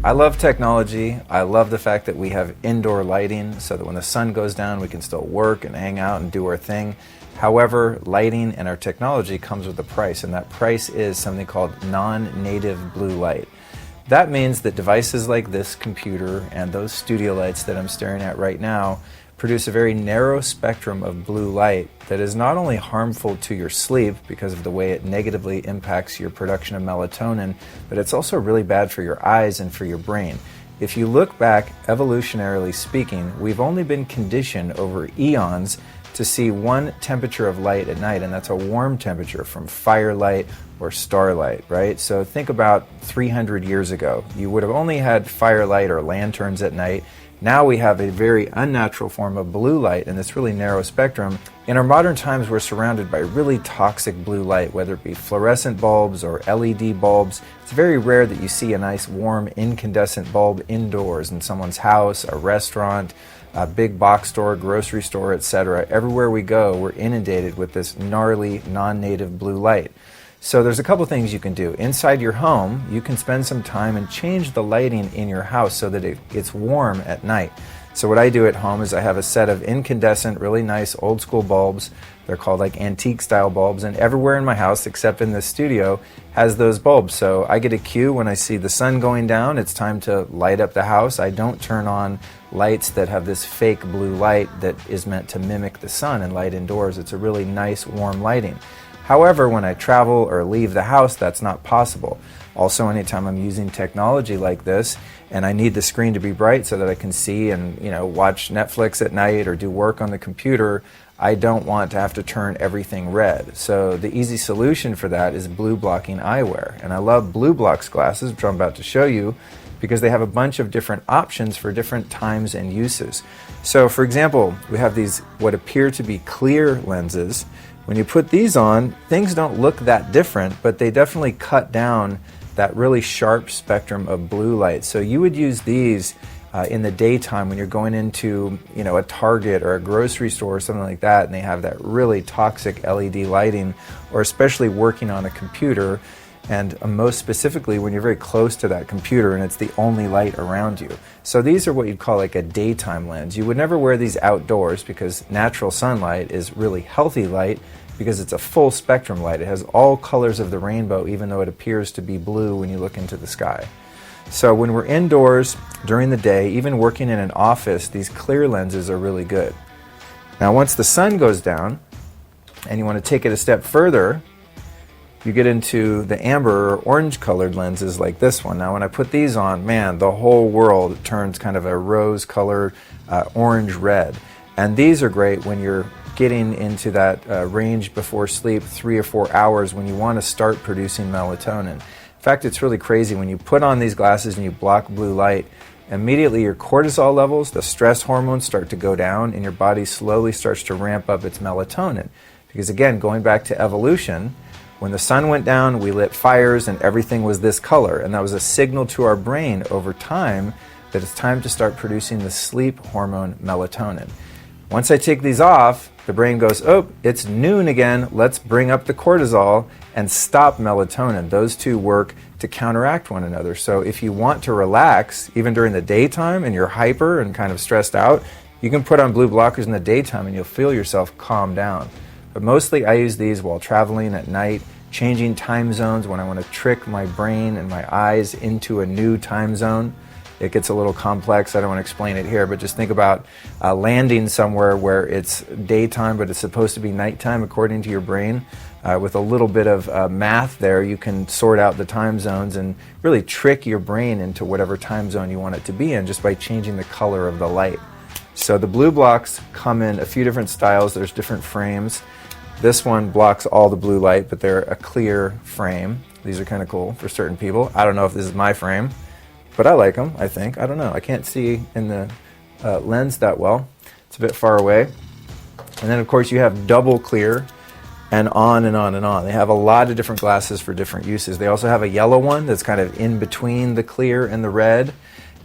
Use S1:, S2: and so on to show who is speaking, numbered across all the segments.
S1: I love technology. I love the fact that we have indoor lighting so that when the sun goes down, we can still work and hang out and do our thing. However, lighting and our technology comes with a price, and that price is something called non-native blue light. That means that devices like this computer and those studio lights that I'm staring at right now produce a very narrow spectrum of blue light that is not only harmful to your sleep because of the way it negatively impacts your production of melatonin, but it's also really bad for your eyes and for your brain. If you look back, evolutionarily speaking, we've only been conditioned over eons to see one temperature of light at night, and that's a warm temperature from firelight or starlight, right? So think about 300 years ago. You would have only had firelight or lanterns at night. Now we have a very unnatural form of blue light in this really narrow spectrum. In our modern times, we're surrounded by really toxic blue light, whether it be fluorescent bulbs or LED bulbs. It's very rare that you see a nice warm incandescent bulb indoors in someone's house, a restaurant, a big box store, grocery store, etc. Everywhere we go, we're inundated with this gnarly, non-native blue light. So there's a couple things you can do. Inside your home, you can spend some time and change the lighting in your house so that it's warm at night. So what I do at home is I have a set of incandescent, really nice old school bulbs. They're called like antique style bulbs, and everywhere in my house except in the studio has those bulbs. So I get a cue when I see the sun going down, it's time to light up the house. I don't turn on lights that have this fake blue light that is meant to mimic the sun and light indoors. It's a really nice warm lighting. However, when I travel or leave the house, that's not possible. Also, anytime I'm using technology like this and I need the screen to be bright so that I can see and watch Netflix at night or do work on the computer, I don't want to have to turn everything red. So the easy solution for that is blue blocking eyewear. And I love BLUblox glasses, which I'm about to show you, because they have a bunch of different options for different times and uses. So for example, we have these what appear to be clear lenses. When you put these on, things don't look that different, but they definitely cut down that really sharp spectrum of blue light. So you would use these in the daytime when you're going into a Target or a grocery store or something like that, and they have that really toxic LED lighting, or especially working on a computer, and most specifically when you're very close to that computer and it's the only light around you. So these are what you'd call like a daytime lens. You would never wear these outdoors because natural sunlight is really healthy light because it's a full spectrum light. It has all colors of the rainbow, even though it appears to be blue when you look into the sky. So when we're indoors during the day, even working in an office, these clear lenses are really good. Now once the sun goes down and you want to take it a step further, you get into the amber or orange colored lenses like this one. Now when I put these on, man, the whole world turns kind of a rose colored orange red. And these are great when you're getting into that range before sleep, 3 or 4 hours, when you want to start producing melatonin. In fact, it's really crazy. When you put on these glasses and you block blue light, immediately your cortisol levels, the stress hormones, start to go down and your body slowly starts to ramp up its melatonin. Because again, going back to evolution, when the sun went down, we lit fires and everything was this color, and that was a signal to our brain over time that it's time to start producing the sleep hormone melatonin. Once I take these off, the brain goes, oh, it's noon again, let's bring up the cortisol and stop melatonin. Those two work to counteract one another. So if you want to relax, even during the daytime and you're hyper and kind of stressed out, you can put on blue blockers in the daytime and you'll feel yourself calm down. But mostly I use these while traveling at night, changing time zones when I want to trick my brain and my eyes into a new time zone. It gets a little complex. I don't want to explain it here, but just think about landing somewhere where it's daytime, but it's supposed to be nighttime according to your brain. With a little bit of math there, you can sort out the time zones and really trick your brain into whatever time zone you want it to be in just by changing the color of the light. So the BLUblox come in a few different styles. There's different frames. This one blocks all the blue light, but they're a clear frame. These are kind of cool for certain people. I don't know if this is my frame, but I like them, I think. I don't know. I can't see in the lens that well. It's a bit far away. And then, of course, you have double clear and on and on and on. They have a lot of different glasses for different uses. They also have a yellow one that's kind of in between the clear and the red.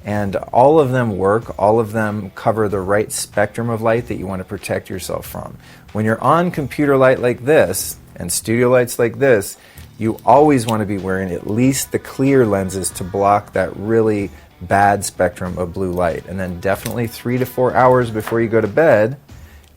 S1: And all of them work, all of them cover the right spectrum of light that you want to protect yourself from. When you're on computer light like this and studio lights like this, you always want to be wearing at least the clear lenses to block that really bad spectrum of blue light. And then definitely 3 to 4 hours before you go to bed,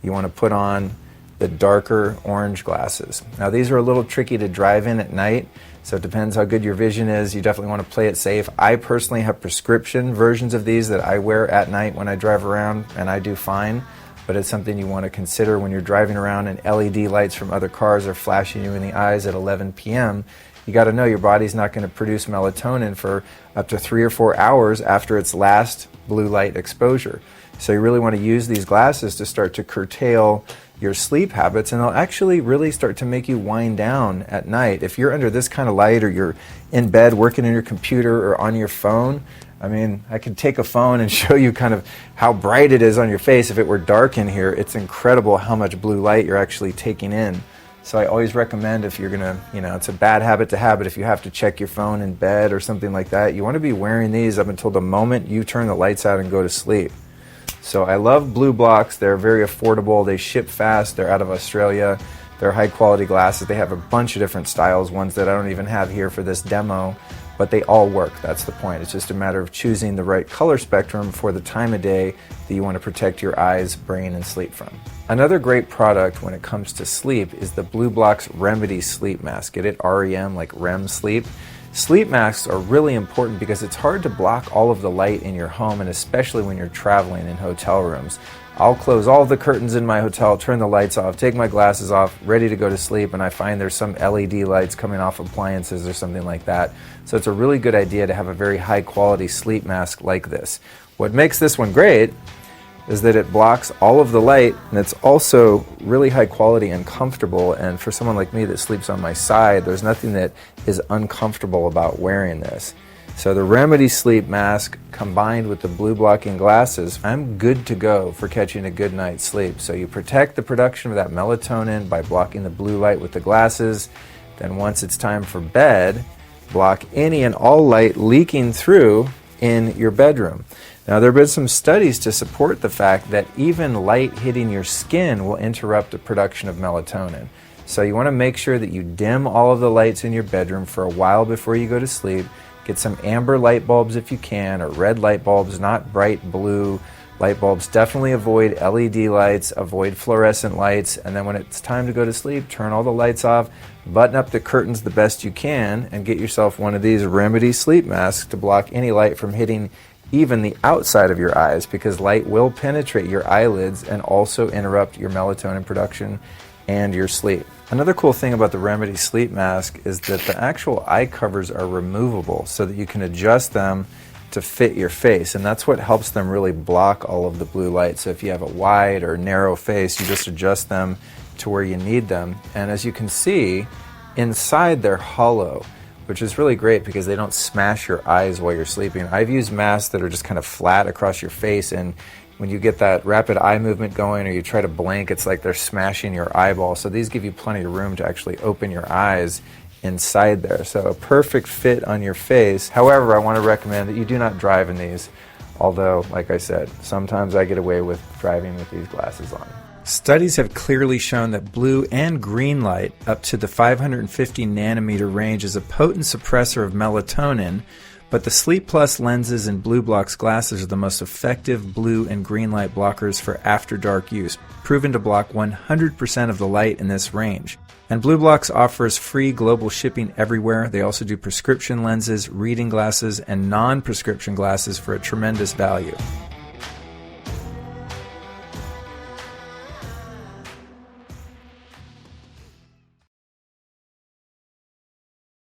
S1: you want to put on the darker orange glasses. Now these are a little tricky to drive in at night, so it depends how good your vision is. You definitely want to play it safe. I personally have prescription versions of these that I wear at night when I drive around, and I do fine, but it's something you want to consider when you're driving around and LED lights from other cars are flashing you in the eyes at 11 p.m. You got to know your body's not going to produce melatonin for up to 3 or 4 hours after its last blue light exposure. So you really want to use these glasses to start to curtail your sleep habits, and they'll actually really start to make you wind down at night. If you're under this kind of light, or you're in bed working on your computer or on your phone, I mean, I could take a phone and show you kind of how bright it is on your face. If it were dark in here, it's incredible how much blue light you're actually taking in. So I always recommend, if you're gonna, it's a bad habit to have, but if you have to check your phone in bed or something like that, you want to be wearing these up until the moment you turn the lights out and go to sleep. So I love BLUblox. They're very affordable. They ship fast. They're out of Australia. They're high quality glasses. They have a bunch of different styles, ones that I don't even have here for this demo, but they all work. That's the point. It's just a matter of choosing the right color spectrum for the time of day that you want to protect your eyes, brain, and sleep from. Another great product when it comes to sleep is the BLUblox Remedy Sleep Mask. Get it? REM, like REM sleep. Sleep masks are really important because it's hard to block all of the light in your home, and especially when you're traveling in hotel rooms. I'll close all the curtains in my hotel, turn the lights off, take my glasses off, ready to go to sleep, and I find there's some LED lights coming off appliances or something like that. So it's a really good idea to have a very high quality sleep mask like this. What makes this one great is that it blocks all of the light, and it's also really high quality and comfortable. And for someone like me that sleeps on my side, there's nothing that is uncomfortable about wearing this. So the Remedy Sleep Mask combined with the blue blocking glasses, I'm good to go for catching a good night's sleep. So you protect the production of that melatonin by blocking the blue light with the glasses. Then once it's time for bed, block any and all light leaking through in your bedroom. Now, there have been some studies to support the fact that even light hitting your skin will interrupt the production of melatonin. So you want to make sure that you dim all of the lights in your bedroom for a while before you go to sleep. Get some amber light bulbs if you can, or red light bulbs, not bright blue light bulbs. Definitely avoid LED lights, avoid fluorescent lights, and then when it's time to go to sleep, turn all the lights off, button up the curtains the best you can, and get yourself one of these Remedy sleep masks to block any light from hitting even the outside of your eyes, because light will penetrate your eyelids and also interrupt your melatonin production and your sleep. Another cool thing about the Remedy sleep mask is that the actual eye covers are removable so that you can adjust them to fit your face, and that's what helps them really block all of the blue light. So if you have a wide or narrow face, you just adjust them to where you need them. And as you can see, inside they're hollow, which is really great because they don't smash your eyes while you're sleeping. I've used masks that are just kind of flat across your face, and when you get that rapid eye movement going or you try to blink, it's like they're smashing your eyeball. So these give you plenty of room to actually open your eyes inside there. So a perfect fit on your face. However, I want to recommend that you do not drive in these, although, like I said, sometimes I get away with driving with these glasses on. Studies have clearly shown that blue and green light up to the 550 nanometer range is a potent suppressor of melatonin, but the Sleep Plus lenses and BLUblox glasses are the most effective blue and green light blockers for after dark use, proven to block 100% of the light in this range. And BLUblox offers free global shipping everywhere. They also do prescription lenses, reading glasses, and non-prescription glasses for a tremendous value.